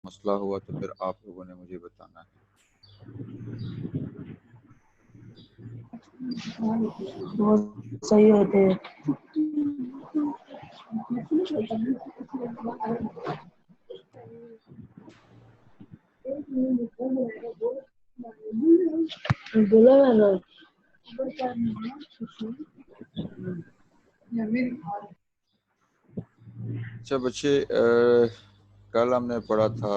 مسئلہ ہوا تو پھر آپ لوگوں نے مجھے بتانا ہے۔ بہت صحیح ہوتے ہیں۔ بولا میں نے اچھا بچے، کل ہم نے پڑھا تھا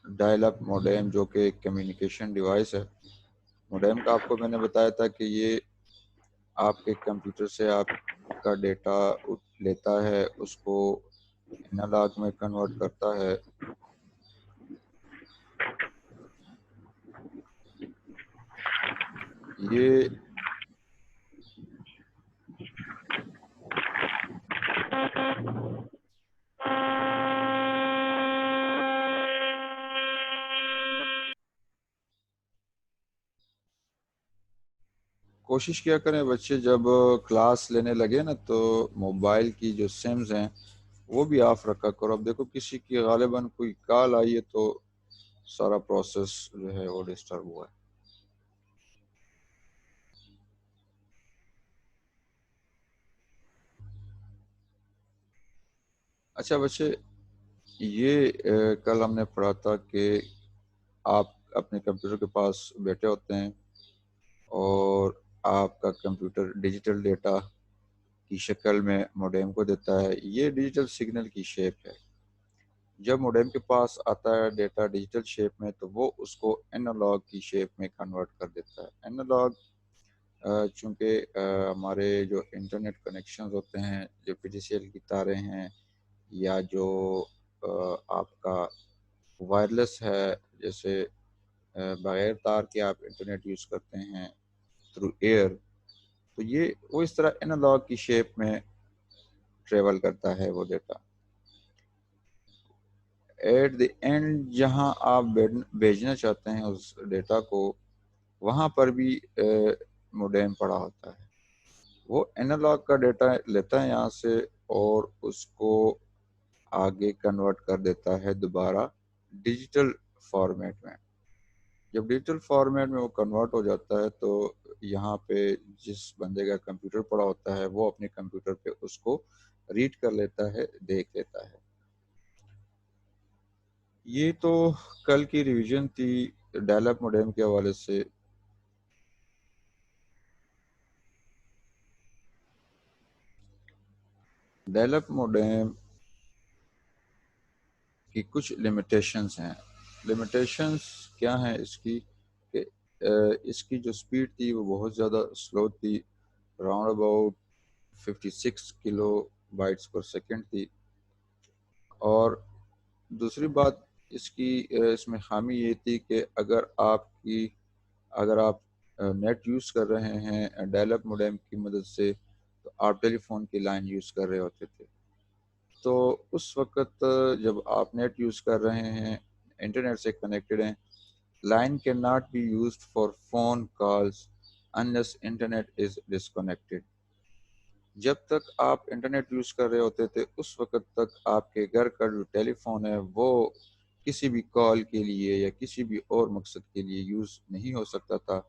ڈائل اپ موڈیم، جو کہ ایک کمیونیکیشن ڈیوائس ہے۔ موڈیم کا آپ کو میں نے بتایا تھا کہ یہ آپ کے کمپیوٹر سے آپ کا ڈیٹا لیتا ہے، اس کو انالاگ میں کنورٹ کرتا ہے، یہ کوشش کیا کریں بچے جب کلاس لینے لگے نا تو موبائل کی جو سمز ہیں وہ بھی آف رکھا کرو۔ اب دیکھو کسی کی غالباً کوئی کال آئی ہے تو سارا پروسیس جو ہے وہ ڈسٹرب ہوا ہے۔ اچھا بچے، یہ کل ہم نے پڑھا تھا کہ آپ اپنے کمپیوٹر کے پاس بیٹھے ہوتے ہیں اور آپ کا کمپیوٹر ڈیجیٹل ڈیٹا کی شکل میں موڈیم کو دیتا ہے۔ یہ ڈیجیٹل سگنل کی شیپ ہے۔ جب موڈیم کے پاس آتا ہے ڈیٹا ڈیجیٹل شیپ میں تو وہ اس کو انالاگ کی شیپ میں کنورٹ کر دیتا ہے۔ انالاگ چونکہ ہمارے جو انٹرنیٹ کنیکشنز ہوتے ہیں، جو پی ٹی سی ایل کی تاریں ہیں یا جو آپ کا وائرلیس ہے، جیسے بغیر تار کے آپ انٹرنیٹ یوز کرتے ہیں تھرو ایئر، تو یہ وہ اس طرح انالاگ کی شیپ میں ٹریول کرتا ہے وہ ڈیٹا۔ ایٹ دی اینڈ جہاں آپ بھیجنا چاہتے ہیں اس ڈیٹا کو، وہاں پر بھی موڈیم پڑا ہوتا ہے۔ وہ انالاگ کا ڈیٹا لیتا ہے یہاں سے اور اس کو آگے کنورٹ کر دیتا ہے دوبارہ ڈیجیٹل فارمیٹ میں۔ جب ڈیجیٹل فارمیٹ میں وہ کنورٹ ہو جاتا ہے تو یہاں پہ جس بندے کا کمپیوٹر پڑا ہوتا ہے وہ اپنے کمپیوٹر پہ اس کو ریڈ کر لیتا ہے، دیکھ لیتا ہے۔ یہ تو کل کی ریویژن تھی ڈائل اپ موڈیم کے حوالے سے۔ ڈائل اپ موڈیم کی کچھ لمیٹیشنز ہیں۔ لمیٹیشنز کیا ہیں اس کی؟ کہ اس کی جو سپیڈ تھی وہ بہت زیادہ سلو تھی، round about 56 kilo bytes per second تھی۔ اور دوسری بات اس میں خامی یہ تھی کہ اگر آپ نیٹ یوز کر رہے ہیں ڈائل اپ موڈیم کی مدد سے تو آپ ٹیلی فون کی لائن یوز کر رہے ہوتے تھے۔ تو اس وقت جب آپ نیٹ یوز کر رہے ہیں، انٹرنیٹ سے کنیکٹڈ ہیں، line can not be used for phone calls unless internet is disconnected. جب تک آپ انٹرنیٹ یوز کر رہے ہوتے تھے اس وقت تک آپ کے گھر کا جو ٹیلی فون ہے وہ کسی بھی کال کے لیے یا کسی بھی اور مقصد کے لیے یوز نہیں ہو سکتا تھا،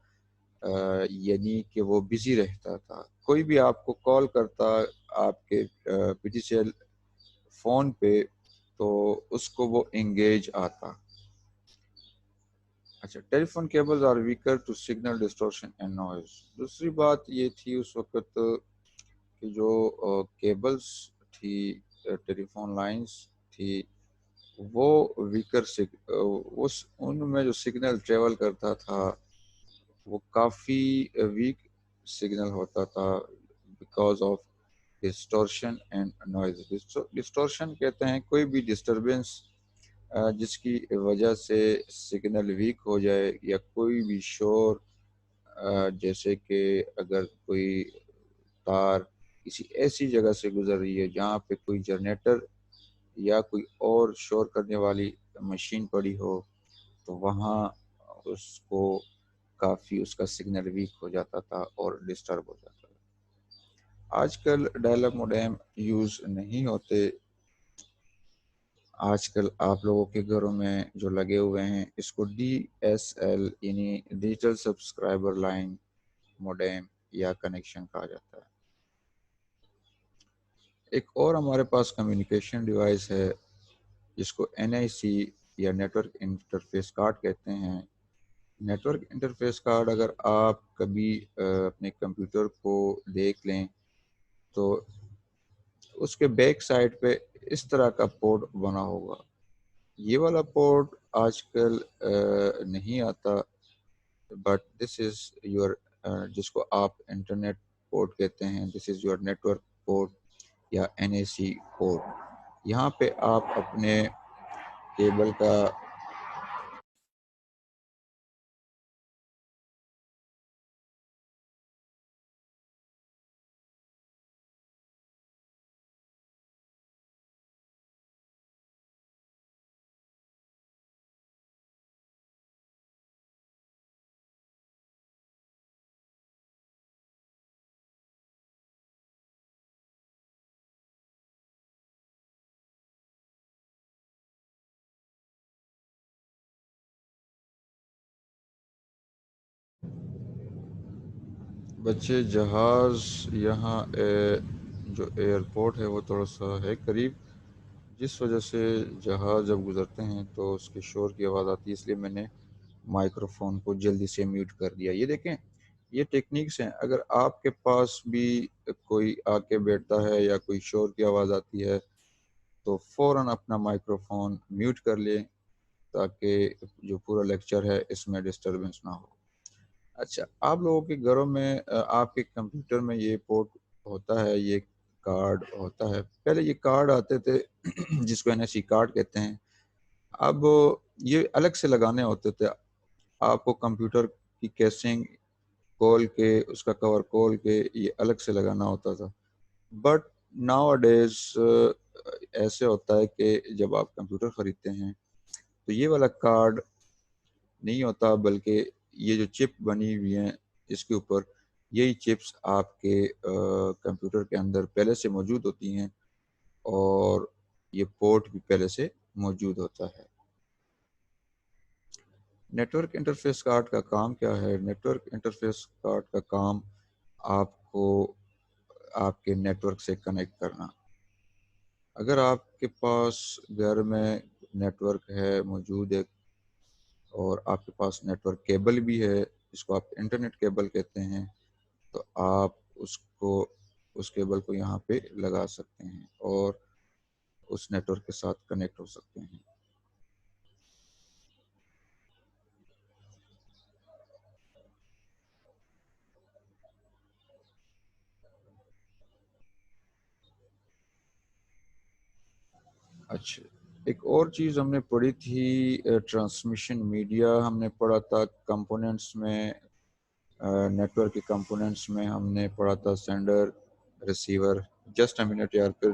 یعنی کہ وہ بزی رہتا تھا۔ کوئی بھی آپ کو کال کرتا آپ کے P T C L phone پہ تو اس کو وہ انگیج آتا۔ اچھا، telephone cables are weaker to signal distortion and noise. دوسری بات یہ تھی اس وقت کہ جو کیبلز تھی، ٹیلی فون لائنز تھی، وہ ویکر ان میں جو سگنل ٹریول کرتا تھا وہ کافی ویک سگنل ہوتا تھا because of distortion and noise. Distortion کہتے ہیں کوئی بھی ڈسٹربنس جس کی وجہ سے سگنل ویک ہو جائے، یا کوئی بھی شور، جیسے کہ اگر کوئی تار کسی ایسی جگہ سے گزر رہی ہے جہاں پہ کوئی جنریٹر یا کوئی اور شور کرنے والی مشین پڑی ہو تو وہاں اس کو کافی اس کا سگنل ویک ہو جاتا تھا اور ڈسٹرب ہو جاتا تھا۔ آج کل ڈائل اپ موڈیم یوز نہیں ہوتے، آج کل آپ لوگوں کے گھروں میں جو لگے ہوئے ہیں اس کو DSL یعنی ڈیجیٹل سبسکرائبر لائن موڈیم یا کنیکشن کہا جاتا ہے۔ ایک اور ہمارے پاس کمیونیکیشن ڈیوائس ہے جس کو NIC یا نیٹ ورک انٹرفیس کارڈ کہتے ہیں۔ نیٹ ورک انٹرفیس کارڈ اگر آپ کبھی اپنے کمپیوٹر کو دیکھ لیں تو اس کے بیک سائڈ پہ اس طرح کا پورٹ بنا ہوگا۔ یہ والا پورٹ آج کل نہیں آتا، بٹ دس از یور جس کو آپ انٹرنیٹ پورٹ کہتے ہیں، this is your network port یا NIC پورٹ۔ یہاں پہ آپ اپنے کیبل کا بچے جہاز یہاں جو ایئرپورٹ ہے وہ تھوڑا سا ہے قریب، جس وجہ سے جہاز جب گزرتے ہیں تو اس کے شور کی آواز آتی ہے، اس لیے میں نے مائکرو فون کو جلدی سے میوٹ کر دیا۔ یہ دیکھیں یہ ٹیکنیکس ہیں، اگر آپ کے پاس بھی کوئی آ کے بیٹھتا ہے یا کوئی شور کی آواز آتی ہے تو فوراً اپنا مائکرو فون میوٹ کر لیں تاکہ جو پورا لیکچر ہے اس میں ڈسٹربنس نہ ہو۔ اچھا، آپ لوگوں کے گھروں میں آپ کے کمپیوٹر میں یہ پورٹ ہوتا ہے، یہ کارڈ ہوتا ہے۔ پہلے یہ کارڈ آتے تھے جس کو NIC کارڈ کہتے ہیں، اب یہ الگ سے لگانے ہوتے تھے۔ آپ کو کمپیوٹر کی کیسنگ کھول کے اس کا کور کھول کے یہ الگ سے لگانا ہوتا تھا، بٹ ناؤ ڈیز ایسے ہوتا ہے کہ جب آپ کمپیوٹر خریدتے ہیں تو یہ والا کارڈ نہیں ہوتا، بلکہ یہ جو چپ بنی ہوئی ہیں اس کے اوپر یہی چپس آپ کے کمپیوٹر کے اندر پہلے سے موجود ہوتی ہیں اور یہ پورٹ بھی پہلے سے موجود ہوتا ہے۔ نیٹ ورک انٹرفیس کارڈ کا کام کیا ہے؟ نیٹ ورک انٹرفیس کارڈ کا کام آپ کو آپ کے نیٹ ورک سے کنیکٹ کرنا۔ اگر آپ کے پاس گھر میں نیٹ ورک ہے موجود ہے اور آپ کے پاس نیٹ ورک کیبل بھی ہے جس کو آپ انٹرنیٹ کیبل کہتے ہیں، تو آپ اس کیبل کو یہاں پہ لگا سکتے ہیں اور اس نیٹ ورک کے ساتھ کنیکٹ ہو سکتے ہیں۔ اچھا، ایک اور چیز ہم نے پڑھی تھی ٹرانسمیشن میڈیا، ہم نے پڑھا تھا کمپوننٹس میں، نیٹ ورک کے کمپوننٹس میں ہم نے پڑھا تھا sender, receiver. Just a minute یار، پھر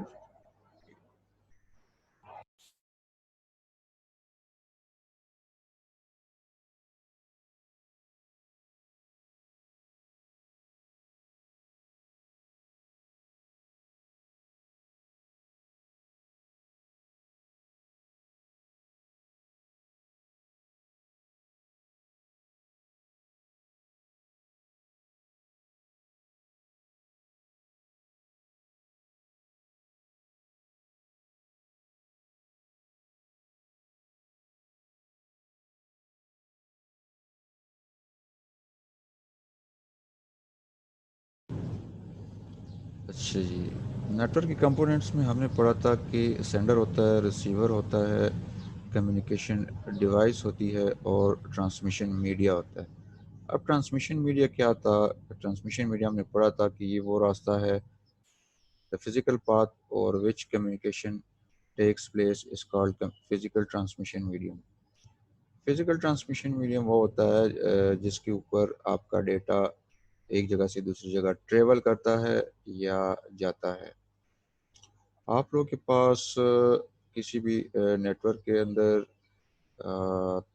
اچھا جی، نیٹ ورک کے کمپوننٹس میں ہم نے پڑھا تھا کہ سینڈر ہوتا ہے، ریسیور ہوتا ہے، کمیونیکیشن ڈیوائس ہوتی ہے اور ٹرانسمیشن میڈیا ہوتا ہے۔ اب ٹرانسمیشن میڈیا کیا تھا؟ ٹرانسمیشن میڈیا ہم نے پڑھا تھا کہ یہ وہ راستہ ہے، the physical path over which communication takes place is called physical transmission medium۔ Physical transmission medium وہ ہوتا ہے جس کے اوپر آپ کا ڈیٹا ایک جگہ سے دوسری جگہ ٹریول کرتا ہے یا جاتا ہے۔ آپ لوگوں کے پاس کسی بھی نیٹ ورک کے اندر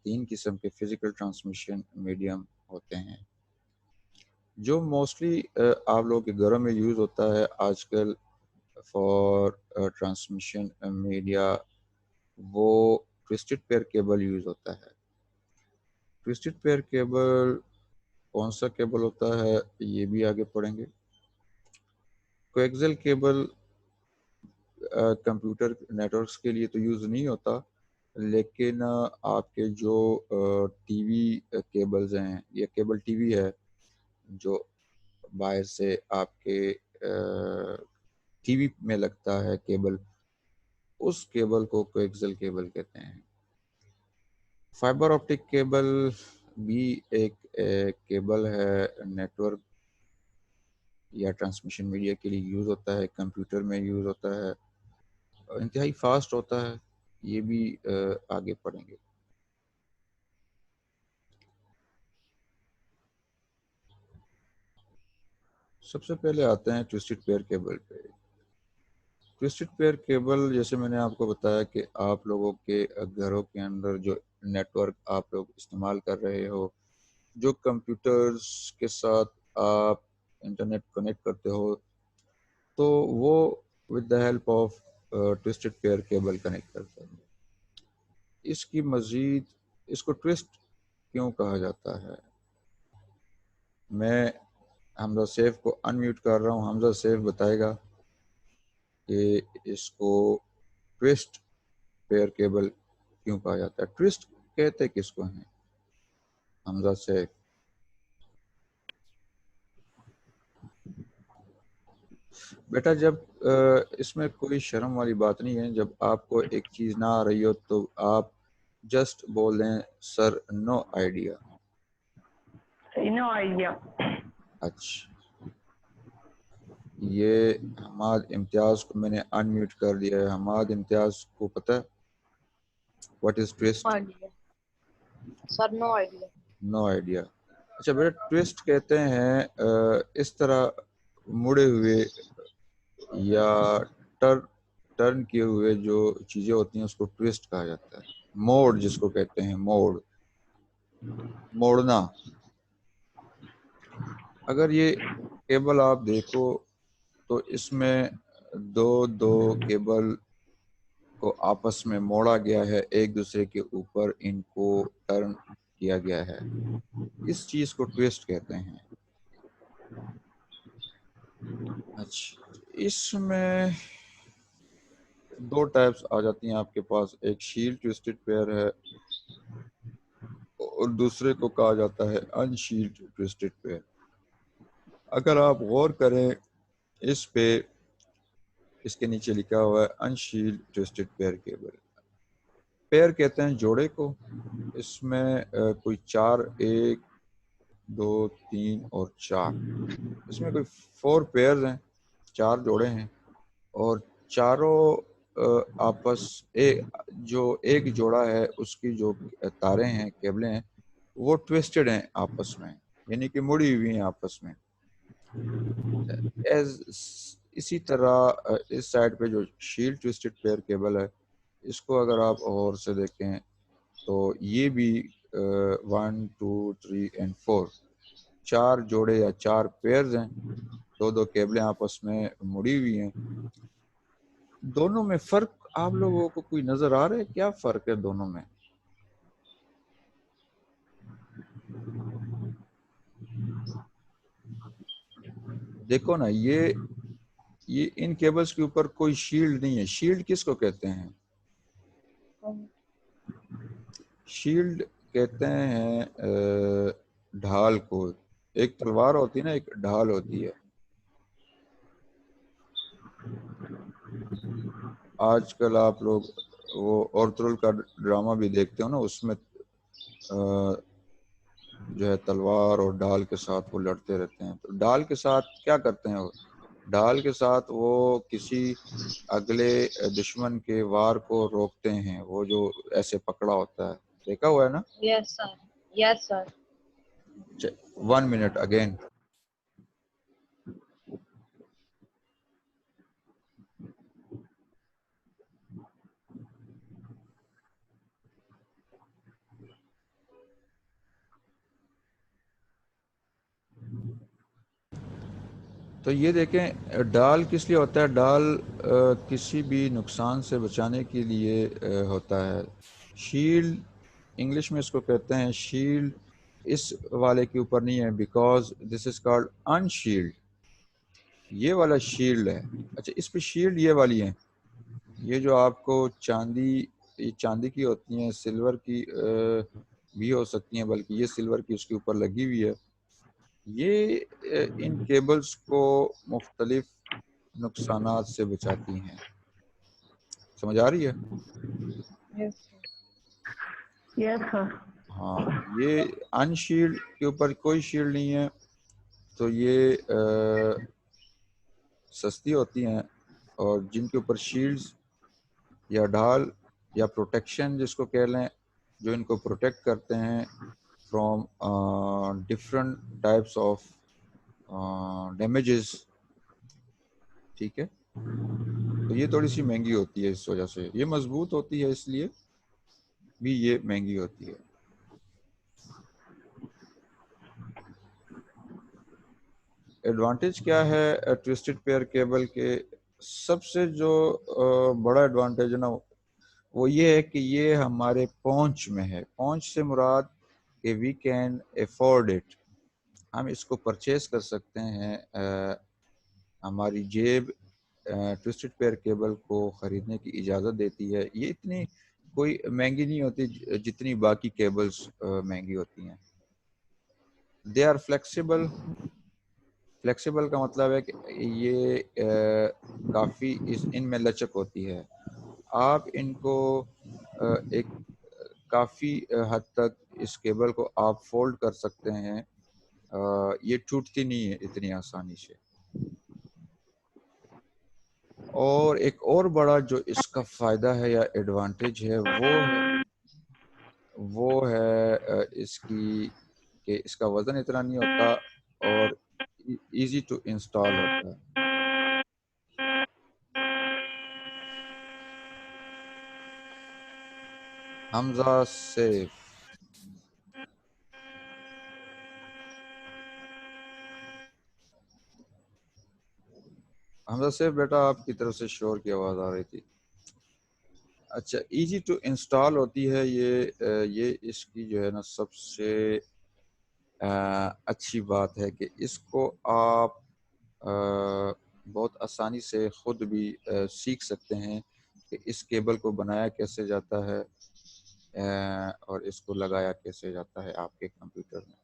تین قسم کے فزیکل ٹرانسمیشن میڈیم ہوتے ہیں جو موسٹلی آپ لوگوں کے گھروں میں یوز ہوتا ہے آج کل فار ٹرانسمیشن میڈیا وہ ٹویسٹڈ پیئر کیبل یوز ہوتا ہے. ٹویسٹڈ پیئر کیبل کون سا کیبل ہوتا ہے یہ بھی آگے پڑھیں گے. کویکزل کیبل کمپیوٹر نیٹورکس کے لیے تو یوز نہیں ہوتا، لیکن آپ کے جو ٹی وی کیبلز ہیں یا کیبل ٹی وی ہے جو باہر سے آپ کے ٹی وی میں لگتا ہے کیبل، اس کیبل کو کویکزل کیبل کہتے ہیں. فائبر آپٹک کیبل بھی ایک کیبل ہے، نیٹورک یا ٹرانسمیشن میڈیا کے لیے یوز ہوتا ہے، کمپیوٹر میں یوز ہوتا ہے، انتہائی فاسٹ ہوتا ہے. یہ بھی آگے پڑھیں گے. سب سے پہلے آتے ہیں ٹویسٹڈ پیئر کیبل پہ. ٹویسٹڈ پیئر کیبل جیسے میں نے آپ کو بتایا کہ آپ لوگوں کے گھروں کے اندر جو نیٹ ورک آپ لوگ استعمال کر رہے ہو، جو کمپیوٹرز کے ساتھ آپ انٹرنیٹ کنیکٹ کرتے ہو، تو وہ with the help of twisted pair cable connect کرتے ہیں. اس کی مزید اس کو ٹویسٹ کیوں کہا جاتا ہے؟ میں حمزہ سیف کو ان میوٹ کر رہا ہوں. حمزہ سیف بتائے گا کہ اس کو ٹویسٹ پیئر کیبل کیوں کہا جاتا ہے. ٹویسٹ کہتے کس کو ہیں حمزہ سیف؟ بیٹا جب اس میں کوئی شرم والی بات نہیں ہے، جب آپ کو ایک چیز نہ آ رہی ہو تو آپ جسٹ بول دیں سر نو آئیڈیا. No idea. اچھا، یہ حماد امتیاز کو میں نے ان میوٹ کر دیا ہے. حماد امتیاز کو پتہ ہے what is twist? Sir no idea. No idea. اچھا بیٹا، ٹویسٹ کہتے ہیں اس طرح مڑے ہوئے یا ٹرن کیے ہوئے جو چیزیں ہوتی ہیں اس کو ٹویسٹ کہا جاتا ہے. موڑ جس کو کہتے ہیں، موڑنا. اگر یہ کیبل آپ دیکھو تو اس میں دو کیبل کو آپس میں موڑا گیا ہے، ایک دوسرے کے اوپر ان کو ٹرن کیا گیا ہے. اس چیز کو ٹویسٹ کہتے ہیں. اچھا، اس میں دو ٹائپس آ جاتی ہیں آپ کے پاس. ایک شیل ٹویسٹڈ پیئر ہے اور دوسرے کو کہا جاتا ہے ان شیلڈ ٹویسٹڈ پیئر. اگر آپ غور کریں اس پہ، اس کے نیچے لکھا ہوا ہے unshield twisted pair cable. Pair کہتے ہیں جوڑے کو. اس میں کوئی چار، ایک دو تین اور چار، اس میں کوئی 4 پیئرز ہیں، 4 جوڑے ہیں، اور چاروں آپس جو ایک جوڑا ہے اس کی جو تاریں ہیں، کیبلیں ہیں، وہ ٹویسٹڈ ہیں آپس میں، یعنی کہ مڑی ہوئی ہیں آپس میں. اسی طرح اس سائڈ پہ جو شیل ٹویسٹڈ پیئر کیبل ہے، اس کو اگر آپ غور سے دیکھیں تو یہ بھی 1 2 3 and 4 4 جوڑے یا 4 پیئرز ہیں. دو کیبلیں آپس میں مڑی ہوئی ہیں. دونوں میں فرق آپ لوگوں کو کوئی نظر آ رہا ہے؟ کیا فرق ہے دونوں میں؟ دیکھو نا، یہ ان کیبلز کے اوپر کوئی شیلڈ نہیں ہے. شیلڈ کس کو کہتے ہیں؟ شیلڈ کہتے ہیں ڈھال کو. ایک تلوار ہوتی ہے نا، ایک ڈھال ہوتی ہے. آج کل آپ لوگ وہ اورترل کا ڈرامہ بھی دیکھتے ہو نا، اس میں جو ہے تلوار اور ڈھال کے ساتھ وہ لڑتے رہتے ہیں. تو ڈھال کے ساتھ کیا کرتے ہیں؟ ڈھال کے ساتھ وہ کسی اگلے دشمن کے وار کو روکتے ہیں. وہ جو ایسے پکڑا ہوتا ہے، دیکھا ہوا ہے نا؟ یس سر. یس سر. 1 minute اگین. تو یہ دیکھیں ڈال کس لیے ہوتا ہے؟ ڈال کسی بھی نقصان سے بچانے کے لیے ہوتا ہے. شیلڈ انگلش میں اس کو کہتے ہیں شیلڈ. اس والے کے اوپر نہیں ہے because this is called in shield. یہ والا شیلڈ ہے. اچھا اس پہ شیلڈ یہ والی ہیں، یہ جو آپ کو چاندی کی ہوتی ہیں، سلور کی بھی ہو سکتی ہیں، بلکہ یہ سلور کی اس کے اوپر لگی ہوئی ہے. یہ ان کیبلز کو مختلف نقصانات سے بچاتی ہیں. سمجھ آ رہی ہے؟ یس سر. ہاں یہ ان شیلڈ کے اوپر کوئی شیلڈ نہیں ہے تو یہ سستی ہوتی ہیں، اور جن کے اوپر شیلڈز یا ڈھال یا پروٹیکشن جس کو کہہ لیں، جو ان کو پروٹیکٹ کرتے ہیں from different types of damages. ٹھیک ہے، تو یہ تھوڑی سی مہنگی ہوتی ہے. اس وجہ سے یہ مضبوط ہوتی ہے، اس لیے بھی یہ مہنگی ہوتی ہے. ایڈوانٹیج کیا ہے ٹوسٹڈ پیئر کیبل کے؟ سب سے جو بڑا ایڈوانٹیج ہے نا وہ یہ ہے کہ یہ ہمارے پہنچ میں ہے. پہنچ سے مراد کہ وی کین افورڈ اٹ، ہم اس کو پرچیز کر سکتے ہیں. ہماری جیب ٹوسٹڈ پیئر کیبل کو خریدنے کی اجازت دیتی ہے. یہ اتنی کوئی مہنگی نہیں ہوتی جتنی باقی کیبلز مہنگی ہوتی ہیں. They are flexible. فلیکسیبل کا مطلب ہے کہ یہ کافی ان میں لچک ہوتی ہے. آپ ان کو ایک کافی حد تک اس کیبل کو آپ فولڈ کر سکتے ہیں. یہ ٹوٹتی نہیں ہے اتنی آسانی سے. اور ایک اور بڑا جو اس کا فائدہ ہے یا ایڈوانٹیج ہے وہ ہے اس کی کہ اس کا وزن اتنا نہیں ہوتا اور ایزی ٹو انسٹال ہوتا ہے. حمزہ سیف. حمزہ سیف بیٹا آپ کی طرف سے شور کی آواز آ رہی تھی. اچھا ایزی ٹو انسٹال ہوتی ہے یہ اس کی جو ہے نا سب سے اچھی بات ہے کہ اس کو آپ بہت آسانی سے خود بھی سیکھ سکتے ہیں کہ اس کیبل کو بنایا کیسے جاتا ہے اور اس کو لگایا کیسے جاتا ہے آپ کے کمپیوٹر میں.